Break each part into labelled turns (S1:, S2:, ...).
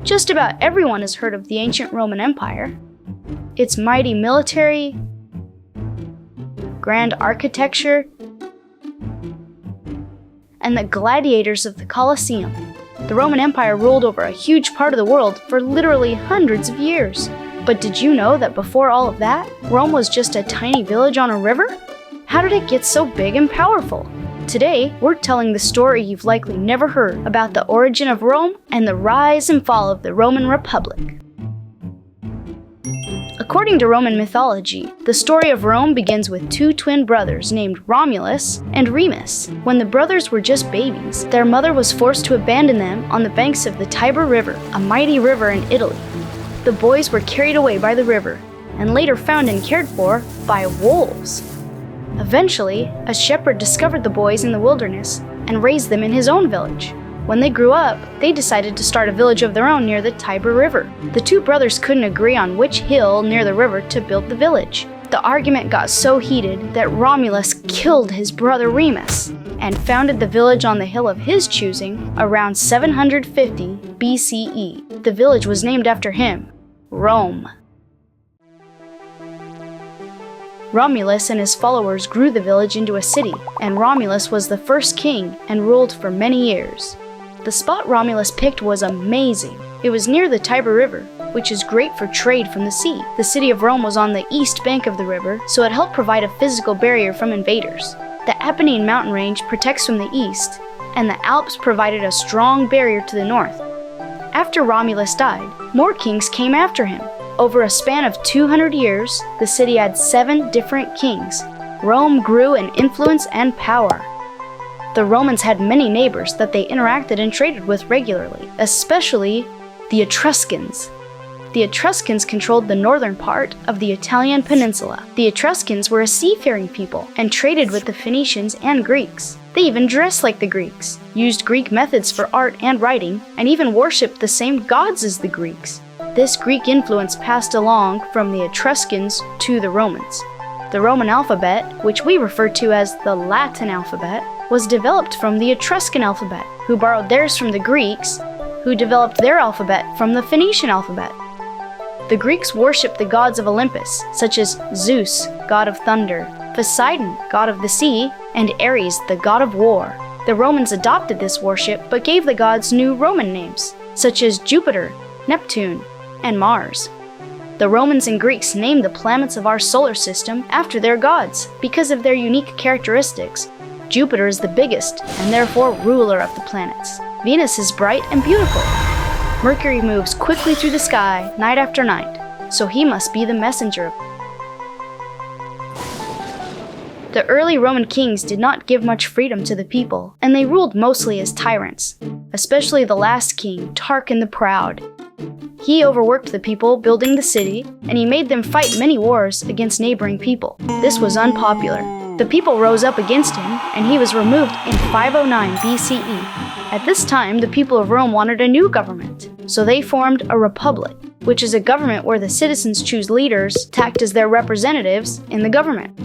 S1: Just about everyone has heard of the ancient Roman Empire. Its mighty military, grand architecture, and the gladiators of the Colosseum. The Roman Empire ruled over a huge part of the world for literally hundreds of years. But did you know that before all of that, Rome was just a tiny village on a river? How did it get so big and powerful? Today, we're telling the story you've likely never heard about the origin of Rome and the rise and fall of the Roman Republic. According to Roman mythology, the story of Rome begins with two twin brothers named Romulus and Remus. When the brothers were just babies, their mother was forced to abandon them on the banks of the Tiber River, a mighty river in Italy. The boys were carried away by the river, and later found and cared for by wolves. Eventually, a shepherd discovered the boys in the wilderness and raised them in his own village. When they grew up, they decided to start a village of their own near the Tiber River. The two brothers couldn't agree on which hill near the river to build the village. The argument got so heated that Romulus killed his brother Remus and founded the village on the hill of his choosing around 750 BCE. The village was named after him, Rome. Romulus and his followers grew the village into a city, and Romulus was the first king and ruled for many years. The spot Romulus picked was amazing. It was near the Tiber River, which is great for trade from the sea. The city of Rome was on the east bank of the river, so it helped provide a physical barrier from invaders. The Apennine mountain range protects from the east, and the Alps provided a strong barrier to the north. After Romulus died, more kings came after him. Over a span of 200 years, the city had 7 different kings. Rome grew in influence and power. The Romans had many neighbors that they interacted and traded with regularly, especially the Etruscans. The Etruscans controlled the northern part of the Italian peninsula. The Etruscans were a seafaring people and traded with the Phoenicians and Greeks. They even dressed like the Greeks, used Greek methods for art and writing, and even worshipped the same gods as the Greeks. This Greek influence passed along from the Etruscans to the Romans. The Roman alphabet, which we refer to as the Latin alphabet, was developed from the Etruscan alphabet, who borrowed theirs from the Greeks, who developed their alphabet from the Phoenician alphabet. The Greeks worshipped the gods of Olympus, such as Zeus, god of thunder, Poseidon, god of the sea, and Ares, the god of war. The Romans adopted this worship but gave the gods new Roman names, such as Jupiter, Neptune, and Mars. The Romans and Greeks named the planets of our solar system after their gods because of their unique characteristics. Jupiter is the biggest and therefore ruler of the planets. Venus is bright and beautiful. Mercury moves quickly through the sky night after night, so he must be the messenger. The early Roman kings did not give much freedom to the people, and they ruled mostly as tyrants, especially the last king, Tarquin the Proud. He overworked the people building the city, and he made them fight many wars against neighboring people. This was unpopular. The people rose up against him, and he was removed in 509 BCE. At this time, the people of Rome wanted a new government, so they formed a republic, which is a government where the citizens choose leaders to act as their representatives in the government.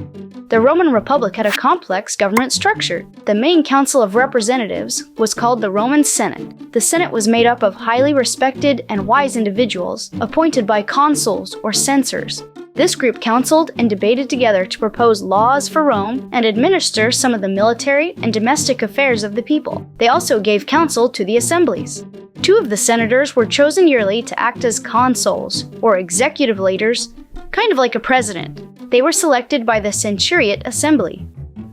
S1: The Roman Republic had a complex government structure. The main council of representatives was called the Roman Senate. The Senate was made up of highly respected and wise individuals appointed by consuls or censors. This group counseled and debated together to propose laws for Rome and administer some of the military and domestic affairs of the people. They also gave counsel to the assemblies. 2 of the senators were chosen yearly to act as consuls, or executive leaders, kind of like a president. They were selected by the Centuriate Assembly.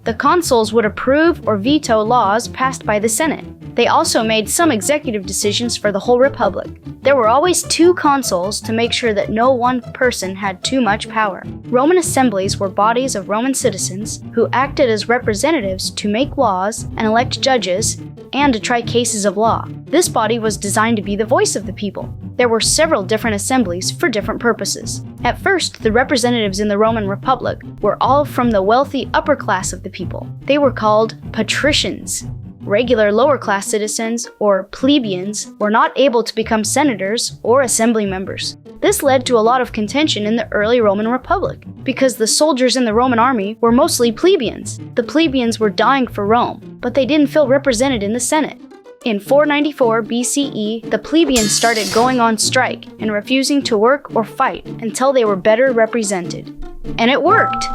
S1: The consuls would approve or veto laws passed by the Senate. They also made some executive decisions for the whole republic. There were always 2 consuls to make sure that no one person had too much power. Roman assemblies were bodies of Roman citizens who acted as representatives to make laws and elect judges and to try cases of law. This body was designed to be the voice of the people. There were several different assemblies for different purposes. At first, the representatives in the Roman Republic were all from the wealthy upper class of the people. They were called Patricians. Regular lower-class citizens, or plebeians, were not able to become senators or assembly members. This led to a lot of contention in the early Roman Republic, because the soldiers in the Roman army were mostly plebeians. The plebeians were dying for Rome, but they didn't feel represented in the Senate. In 494 BCE, the plebeians started going on strike and refusing to work or fight until they were better represented. And it worked!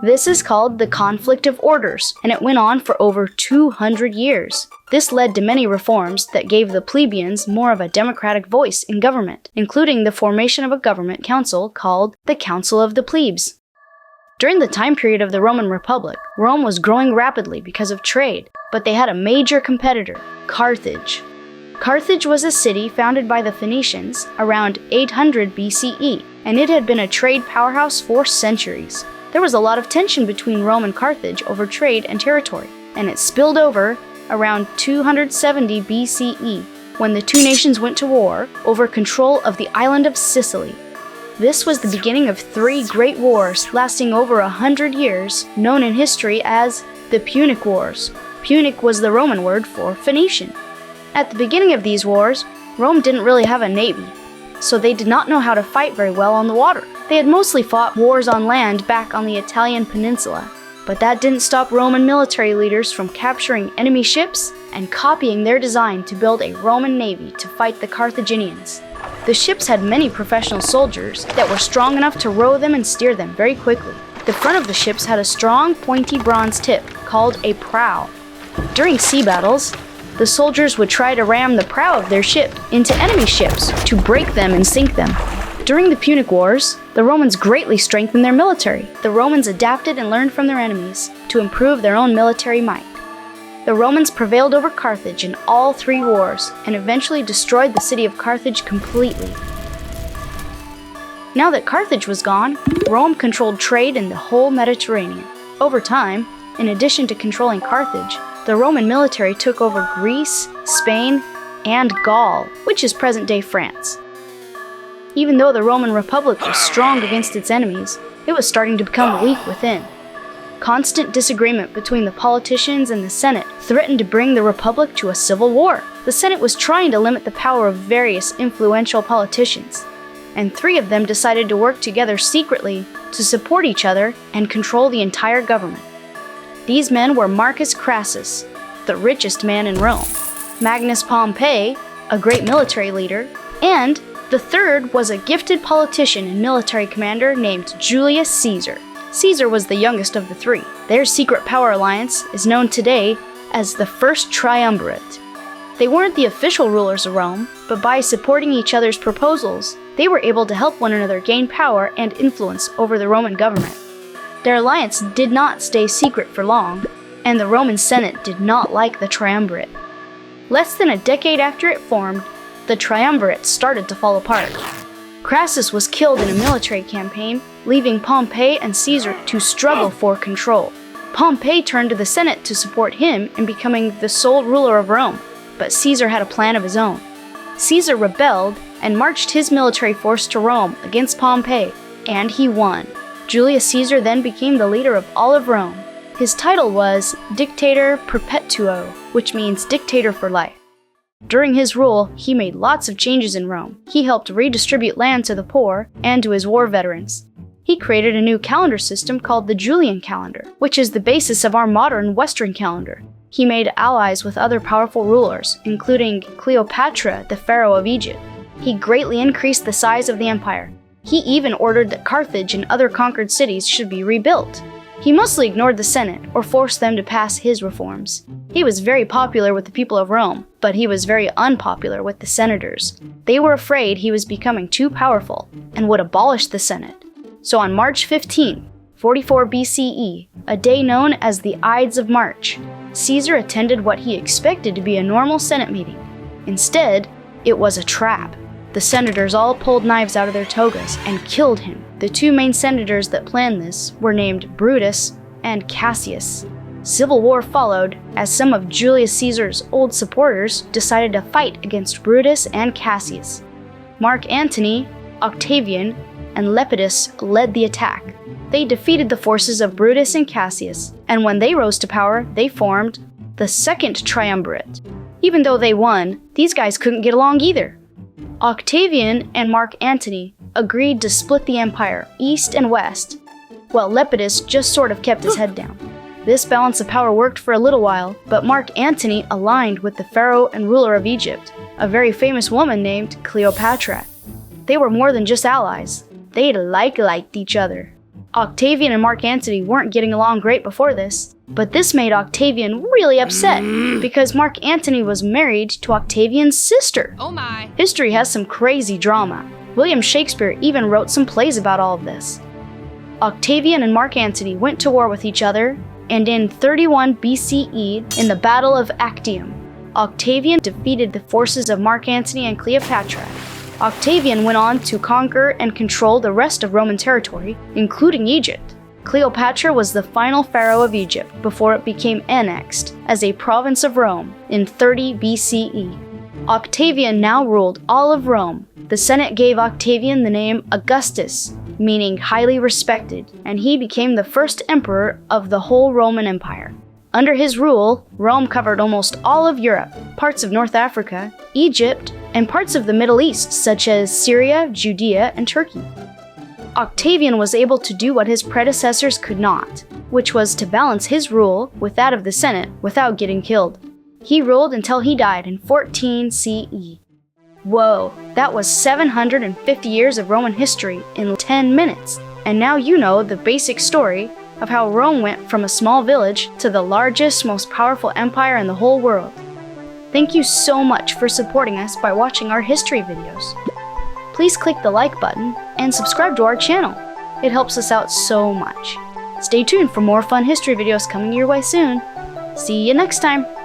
S1: This is called the Conflict of Orders, and it went on for over 200 years. This led to many reforms that gave the plebeians more of a democratic voice in government, including the formation of a government council called the Council of the Plebes. During the time period of the Roman Republic, Rome was growing rapidly because of trade, but they had a major competitor, Carthage. Carthage was a city founded by the Phoenicians around 800 BCE, and it had been a trade powerhouse for centuries. There was a lot of tension between Rome and Carthage over trade and territory, and it spilled over around 270 BCE when the two nations went to war over control of the island of Sicily. This was the beginning of 3 great wars lasting over 100 years, known in history as the Punic Wars. Punic was the Roman word for Phoenician. At the beginning of these wars, Rome didn't really have a navy, so they did not know how to fight very well on the water. They had mostly fought wars on land back on the Italian peninsula, but that didn't stop Roman military leaders from capturing enemy ships and copying their design to build a Roman navy to fight the Carthaginians. The ships had many professional soldiers that were strong enough to row them and steer them very quickly. The front of the ships had a strong, pointy bronze tip called a prow. During sea battles, the soldiers would try to ram the prow of their ship into enemy ships to break them and sink them. During the Punic Wars, the Romans greatly strengthened their military. The Romans adapted and learned from their enemies to improve their own military might. The Romans prevailed over Carthage in all 3 wars and eventually destroyed the city of Carthage completely. Now that Carthage was gone, Rome controlled trade in the whole Mediterranean. Over time, in addition to controlling Carthage, the Roman military took over Greece, Spain, and Gaul, which is present-day France. Even though the Roman Republic was strong against its enemies, it was starting to become weak within. Constant disagreement between the politicians and the Senate threatened to bring the Republic to a civil war. The Senate was trying to limit the power of various influential politicians, and 3 of them decided to work together secretly to support each other and control the entire government. These men were Marcus Crassus, the richest man in Rome, Magnus Pompey, a great military leader, and the third was a gifted politician and military commander named Julius Caesar. Caesar was the youngest of the 3. Their secret power alliance is known today as the First Triumvirate. They weren't the official rulers of Rome, but by supporting each other's proposals, they were able to help one another gain power and influence over the Roman government. Their alliance did not stay secret for long, and the Roman Senate did not like the Triumvirate. Less than a decade after it formed, the Triumvirate started to fall apart. Crassus was killed in a military campaign, leaving Pompey and Caesar to struggle for control. Pompey turned to the Senate to support him in becoming the sole ruler of Rome, but Caesar had a plan of his own. Caesar rebelled and marched his military force to Rome against Pompey, and he won. Julius Caesar then became the leader of all of Rome. His title was dictator perpetuo, which means dictator for life. During his rule, he made lots of changes in Rome. He helped redistribute land to the poor and to his war veterans. He created a new calendar system called the Julian calendar, which is the basis of our modern Western calendar. He made allies with other powerful rulers, including Cleopatra, the pharaoh of Egypt. He greatly increased the size of the empire. He even ordered that Carthage and other conquered cities should be rebuilt. He mostly ignored the Senate or forced them to pass his reforms. He was very popular with the people of Rome, but he was very unpopular with the senators. They were afraid he was becoming too powerful and would abolish the Senate. So on March 15, 44 BCE, a day known as the Ides of March, Caesar attended what he expected to be a normal Senate meeting. Instead, it was a trap. The senators all pulled knives out of their togas and killed him. The 2 main senators that planned this were named Brutus and Cassius. Civil war followed as some of Julius Caesar's old supporters decided to fight against Brutus and Cassius. Marc Antony, Octavian, and Lepidus led the attack. They defeated the forces of Brutus and Cassius, and when they rose to power, they formed the Second Triumvirate. Even though they won, these guys couldn't get along either. Octavian and Marc Antony agreed to split the empire east and west, while Lepidus just sort of kept his head down. This balance of power worked for a little while, but Marc Antony aligned with the pharaoh and ruler of Egypt, a very famous woman named Cleopatra. They were more than just allies. They liked each other. Octavian and Marc Antony weren't getting along great before this, but this made Octavian really upset because Marc Antony was married to Octavian's sister.
S2: Oh my!
S1: History has some crazy drama. William Shakespeare even wrote some plays about all of this. Octavian and Marc Antony went to war with each other, and in 31 BCE, in the Battle of Actium, Octavian defeated the forces of Marc Antony and Cleopatra. Octavian went on to conquer and control the rest of Roman territory, including Egypt. Cleopatra was the final pharaoh of Egypt before it became annexed as a province of Rome in 30 BCE. Octavian now ruled all of Rome. The Senate gave Octavian the name Augustus, meaning highly respected, and he became the first emperor of the whole Roman Empire. Under his rule, Rome covered almost all of Europe, parts of North Africa, Egypt, and parts of the Middle East such as Syria, Judea, and Turkey. Octavian was able to do what his predecessors could not, which was to balance his rule with that of the Senate without getting killed. He ruled until he died in 14 CE. Whoa, that was 750 years of Roman history in 10 minutes. And now you know the basic story of how Rome went from a small village to the largest, most powerful empire in the whole world. Thank you so much for supporting us by watching our history videos. Please click the like button and subscribe to our channel. It helps us out so much. Stay tuned for more fun history videos coming your way soon. See you next time!